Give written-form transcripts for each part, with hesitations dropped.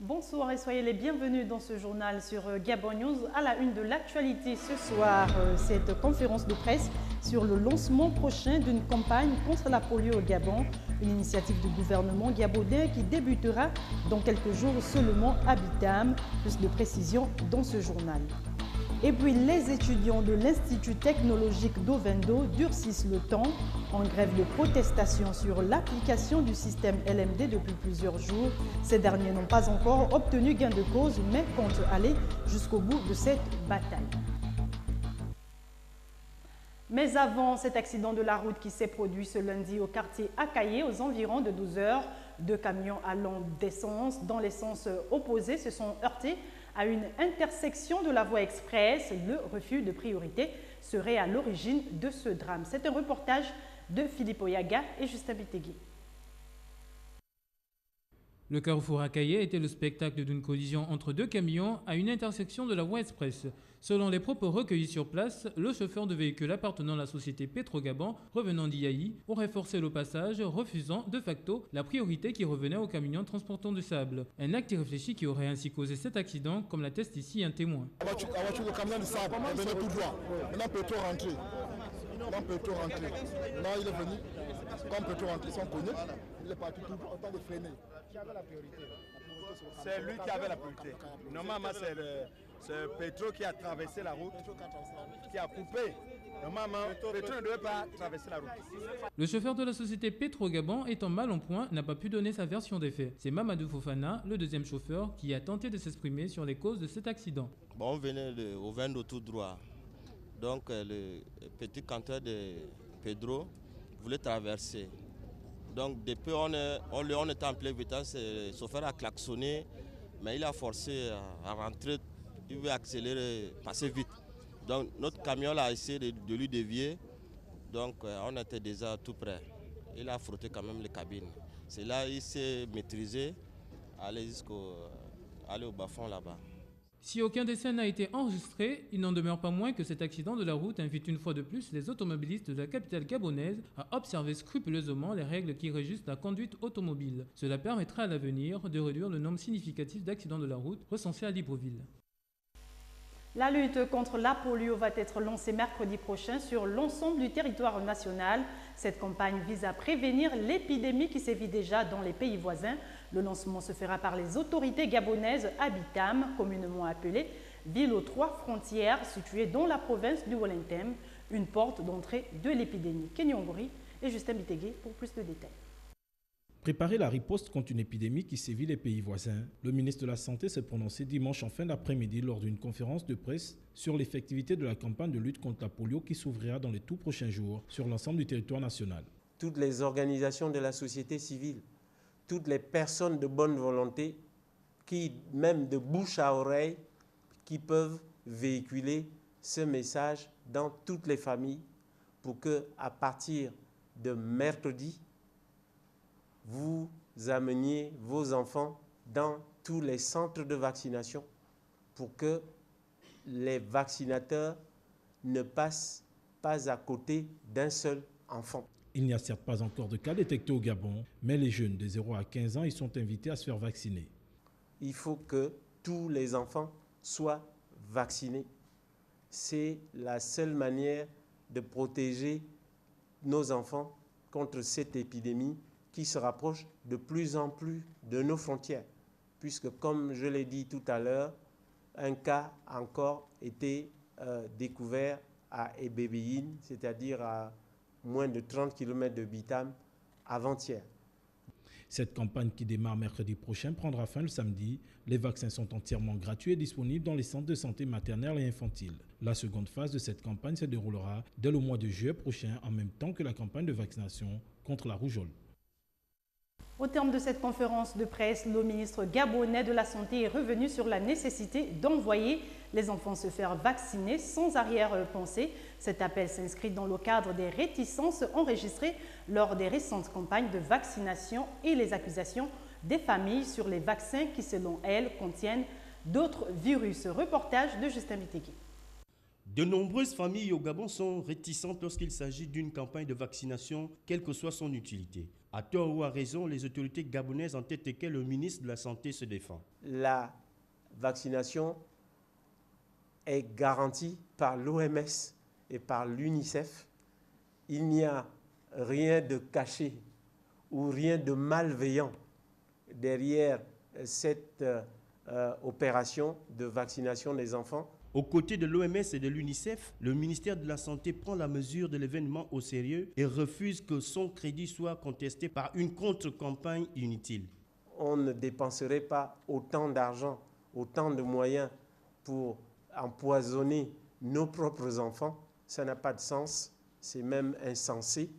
Bonsoir et soyez les bienvenus dans ce journal sur Gabon News. À la une de l'actualité ce soir, cette conférence de presse sur le lancement prochain d'une campagne contre la polio au Gabon, une initiative du gouvernement gabonais qui débutera dans quelques jours seulement à Bitam. Plus de précisions dans ce journal. Et puis, les étudiants de l'Institut technologique d'Ovendo durcissent le temps en grève de protestation sur l'application du système LMD depuis plusieurs jours. Ces derniers n'ont pas encore obtenu gain de cause, mais comptent aller jusqu'au bout de cette bataille. Mais avant cet accident de la route qui s'est produit ce lundi au quartier Akaye, aux environs de 12 heures, deux camions allant d'essence dans les sens opposés se sont heurtés à une intersection de la voie express. Le refus de priorité serait à l'origine de ce drame. C'est un reportage de Philippe Oyaga et Justin Bitegui. Le carrefour Akaye était le spectacle d'une collision entre deux camions à une intersection de la voie express. Selon les propos recueillis sur place, le chauffeur de véhicule appartenant à la société Petro-Gabon, revenant d'Iaï, aurait forcé le passage, refusant de facto la priorité qui revenait aux camions transportant du sable. Un acte irréfléchi qui aurait ainsi causé cet accident, comme l'atteste ici un témoin. La voiture de camion de sable, elle venait tout droit. Maintenant, Petro rentrer. Là, il est venu. Comme Petro rentrer, son poney, il est parti tout droit, autant de freiner. Qui avait la priorité? C'est lui qui avait la priorité. Normalement, c'est Petro qui a traversé la route, qui a coupé. Normalement, Petro ne devait pas traverser la route. Le chauffeur de la société Petro-Gabon, étant mal en point, n'a pas pu donner sa version des faits. C'est Mamadou Fofana, le deuxième chauffeur, qui a tenté de s'exprimer sur les causes de cet accident. On venait au Vendo tout droit. Donc le petit canteur de Pedro voulait traverser. Donc depuis on était en pleine vitesse, le chauffeur a klaxonné, mais il a forcé à rentrer, il veut accélérer, passer vite. Donc notre camion a essayé de lui dévier, donc on était déjà tout près. Il a frotté quand même les cabines. C'est là qu'il s'est maîtrisé, aller au bas-fond là-bas. Si aucun décès n'a été enregistré, il n'en demeure pas moins que cet accident de la route invite une fois de plus les automobilistes de la capitale gabonaise à observer scrupuleusement les règles qui régissent la conduite automobile. Cela permettra à l'avenir de réduire le nombre significatif d'accidents de la route recensés à Libreville. La lutte contre la polio va être lancée mercredi prochain sur l'ensemble du territoire national. Cette campagne vise à prévenir l'épidémie qui sévit déjà dans les pays voisins. Le lancement se fera par les autorités gabonaises à Bitam, communément appelée ville aux 3 frontières, située dans la province du Wollentem, une porte d'entrée de l'épidémie. Kenny Ongori et Justin Bitegui pour plus de détails. Préparer la riposte contre une épidémie qui sévit les pays voisins, le ministre de la Santé s'est prononcé dimanche en fin d'après-midi lors d'une conférence de presse sur l'effectivité de la campagne de lutte contre la polio qui s'ouvrira dans les tout prochains jours sur l'ensemble du territoire national. Toutes les organisations de la société civile, toutes les personnes de bonne volonté, qui, même de bouche à oreille, qui peuvent véhiculer ce message dans toutes les familles pour que, à partir de mercredi, vous ameniez vos enfants dans tous les centres de vaccination pour que les vaccinateurs ne passent pas à côté d'un seul enfant. Il n'y a certes pas encore de cas détectés au Gabon, mais les jeunes de 0 à 15 ans y sont invités à se faire vacciner. Il faut que tous les enfants soient vaccinés. C'est la seule manière de protéger nos enfants contre cette épidémie qui se rapproche de plus en plus de nos frontières. Puisque, comme je l'ai dit tout à l'heure, un cas a encore été découvert à Ebébéine, c'est-à-dire à moins de 30 km de Bitam, avant-hier. Cette campagne qui démarre mercredi prochain prendra fin le samedi. Les vaccins sont entièrement gratuits et disponibles dans les centres de santé maternelle et infantile. La seconde phase de cette campagne se déroulera dès le mois de juillet prochain, en même temps que la campagne de vaccination contre la rougeole. Au terme de cette conférence de presse, le ministre gabonais de la Santé est revenu sur la nécessité d'envoyer les enfants se faire vacciner sans arrière-pensée. Cet appel s'inscrit dans le cadre des réticences enregistrées lors des récentes campagnes de vaccination et les accusations des familles sur les vaccins qui, selon elles, contiennent d'autres virus. Reportage de Justin Bitegui. De nombreuses familles au Gabon sont réticentes lorsqu'il s'agit d'une campagne de vaccination, quelle que soit son utilité. À tort ou à raison, les autorités gabonaises en tête desquelles le ministre de la Santé se défend. La vaccination est garantie par l'OMS et par l'UNICEF. Il n'y a rien de caché ou rien de malveillant derrière cette opération de vaccination des enfants. Aux côtés de l'OMS et de l'UNICEF, le ministère de la Santé prend la mesure de l'événement au sérieux et refuse que son crédit soit contesté par une contre-campagne inutile. On ne dépenserait pas autant d'argent, autant de moyens pour empoisonner nos propres enfants. Ça n'a pas de sens, c'est même insensé.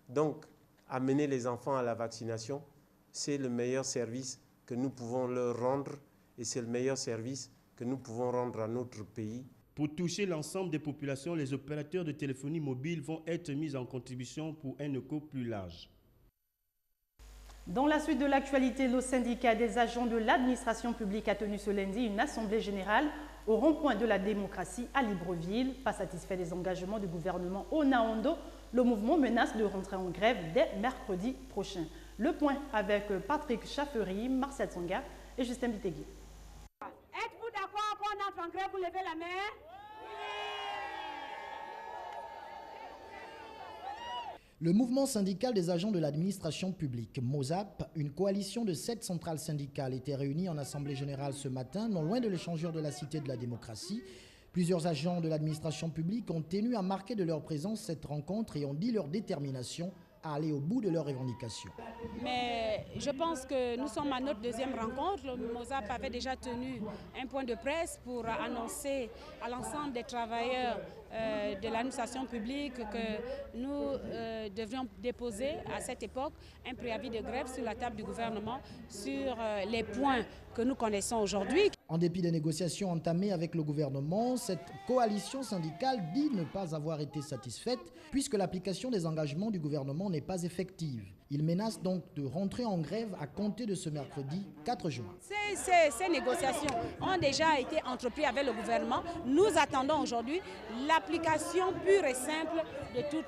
Donc, amener les enfants à la vaccination, c'est le meilleur service que nous pouvons leur rendre et c'est le meilleur service que nous pouvons rendre à notre pays. Pour toucher l'ensemble des populations, les opérateurs de téléphonie mobile vont être mis en contribution pour un écho plus large. Dans la suite de l'actualité, le syndicat des agents de l'administration publique a tenu ce lundi une assemblée générale au rond-point de la démocratie à Libreville. Pas satisfait des engagements du gouvernement au Naondo, le mouvement menace de rentrer en grève dès mercredi prochain. Le point avec Patrick Chaffery, Marcel Tsonga et Justin Bitegui. Êtes-vous d'accord qu'on entre en grève pour lever la main? Le mouvement syndical des agents de l'administration publique, MOSAP, une coalition de 7 centrales syndicales, était réunie en assemblée générale ce matin, non loin de l'échangeur de la Cité de la démocratie. Plusieurs agents de l'administration publique ont tenu à marquer de leur présence cette rencontre et ont dit leur détermination à aller au bout de leurs revendications. Mais je pense que nous sommes à notre deuxième rencontre. Le MOSAP avait déjà tenu un point de presse pour annoncer à l'ensemble des travailleurs de l'administration publique que nous devrions déposer à cette époque un préavis de grève sur la table du gouvernement sur les points que nous connaissons aujourd'hui. En dépit des négociations entamées avec le gouvernement, cette coalition syndicale dit ne pas avoir été satisfaite puisque l'application des engagements du gouvernement n'est pas effective. Il menace donc de rentrer en grève à compter de ce mercredi 4 juin. Ces négociations ont déjà été entreprises avec le gouvernement. Nous attendons aujourd'hui l'application pure et simple de tous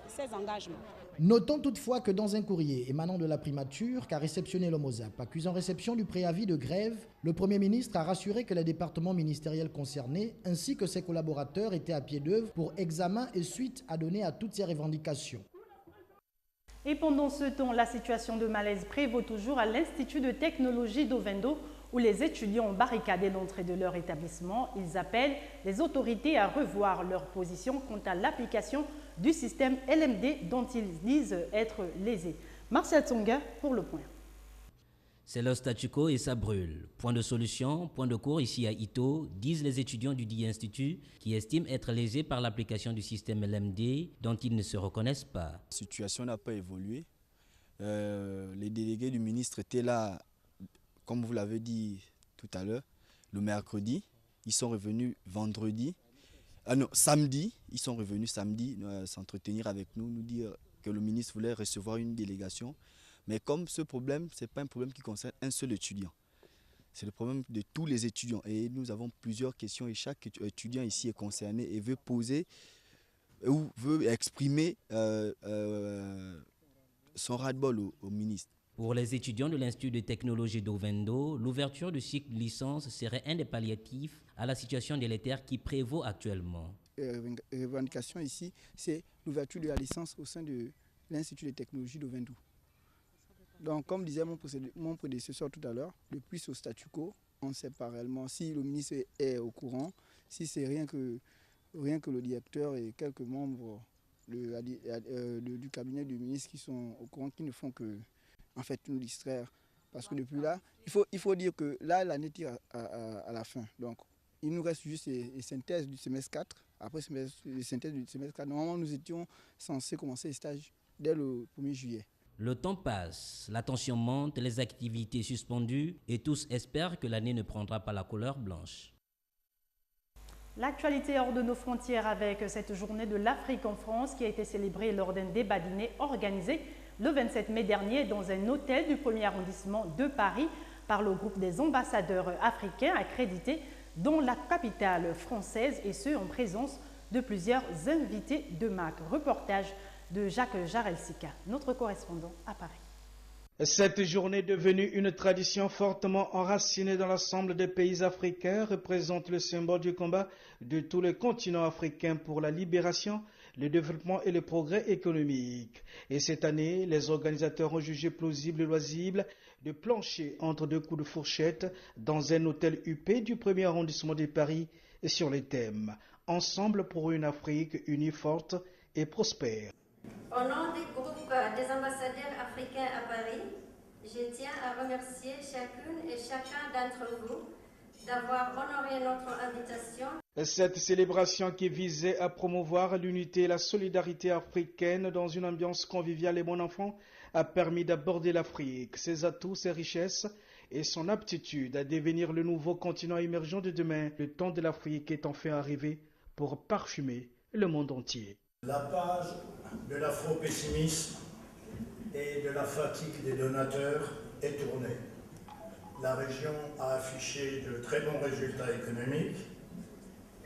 ces engagements. Notons toutefois que dans un courrier émanant de la primature qu'a réceptionné le MOSAP, accusant réception du préavis de grève, le Premier ministre a rassuré que les départements ministériels concernés ainsi que ses collaborateurs étaient à pied d'œuvre pour examen et suite à donner à toutes ces revendications. Et pendant ce temps, la situation de malaise prévaut toujours à l'Institut de technologie d'Ovendo où les étudiants ont barricadé l'entrée de leur établissement. Ils appellent les autorités à revoir leur position quant à l'application du système LMD dont ils disent être lésés. Marcel Tsonga pour le point. C'est leur statu quo et ça brûle. Point de solution, point de cours ici à Ito, disent les étudiants du dit institut qui estiment être lésés par l'application du système LMD dont ils ne se reconnaissent pas. La situation n'a pas évolué. Les délégués du ministre étaient là, comme vous l'avez dit tout à l'heure, le mercredi. Ils sont revenus vendredi. Samedi, ils sont revenus samedi s'entretenir avec nous, nous dire que le ministre voulait recevoir une délégation. Mais comme ce problème, ce n'est pas un problème qui concerne un seul étudiant. C'est le problème de tous les étudiants. Et nous avons plusieurs questions et chaque étudiant ici est concerné et veut poser ou veut exprimer son ras-le-bol au ministre. Pour les étudiants de l'Institut de technologie d'Ovendo, l'ouverture du cycle licence serait un des palliatifs à la situation délétère qui prévaut actuellement. La revendication ici, c'est l'ouverture de la licence au sein de l'Institut de technologie d'Ovendo. Donc, comme disait mon prédécesseur tout à l'heure, depuis ce statu quo, on ne sait pas réellement si le ministre est au courant, si c'est rien que le directeur et quelques membres du cabinet du ministre qui sont au courant, qui ne font que en fait nous distraire. Parce que depuis là, il faut dire que là, l'année tire à la fin. Donc, il nous reste juste les synthèses du semestre 4. Après les synthèses du semestre 4, normalement, nous étions censés commencer les stages dès le 1er juillet. Le temps passe, la tension monte, les activités suspendues et tous espèrent que l'année ne prendra pas la couleur blanche. L'actualité hors de nos frontières avec cette journée de l'Afrique en France qui a été célébrée lors d'un débat dîner organisé le 27 mai dernier dans un hôtel du 1er arrondissement de Paris par le groupe des ambassadeurs africains accrédités dans la capitale française et ce en présence de plusieurs invités de marque. Reportage de Jacques Jarelsika, notre correspondant à Paris. Cette journée devenue une tradition fortement enracinée dans l'ensemble des pays africains représente le symbole du combat de tous les continents africains pour la libération, le développement et le progrès économique. Et cette année, les organisateurs ont jugé plausible et loisible de plancher entre deux coups de fourchette dans un hôtel huppé du 1er arrondissement de Paris et sur les thèmes « Ensemble pour une Afrique unie, forte et prospère ». Au nom du groupe des ambassadeurs africains à Paris, je tiens à remercier chacune et chacun d'entre vous d'avoir honoré notre invitation. Cette célébration qui visait à promouvoir l'unité et la solidarité africaine dans une ambiance conviviale et bon enfant a permis d'aborder l'Afrique, ses atouts, ses richesses et son aptitude à devenir le nouveau continent émergent de demain. Le temps de l'Afrique est enfin arrivé pour parfumer le monde entier. La page de l'afro-pessimisme et de la fatigue des donateurs est tournée. La région a affiché de très bons résultats économiques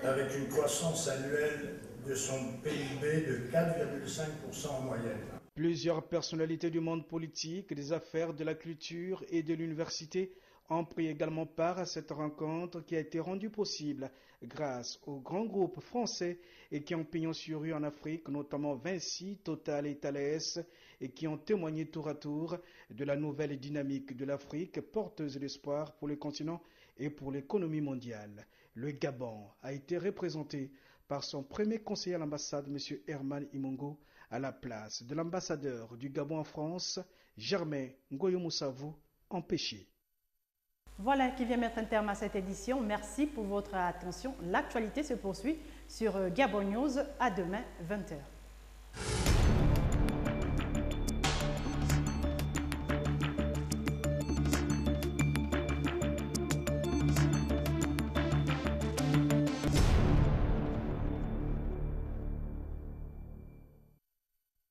avec une croissance annuelle de son PIB de 4,5% en moyenne. Plusieurs personnalités du monde politique, des affaires, de la culture et de l'université ont pris également part à cette rencontre qui a été rendue possible grâce aux grands groupes français et qui ont pignon sur rue en Afrique, notamment Vinci, Total et Thales, et qui ont témoigné tour à tour de la nouvelle dynamique de l'Afrique, porteuse d'espoir pour le continent et pour l'économie mondiale. Le Gabon a été représenté par son premier conseiller à l'ambassade, M. Herman Imongo, à la place de l'ambassadeur du Gabon en France, Germain Ngoyo-Moussavou, empêché. Voilà qui vient mettre un terme à cette édition. Merci pour votre attention. L'actualité se poursuit sur Gabon News. À demain, 20h.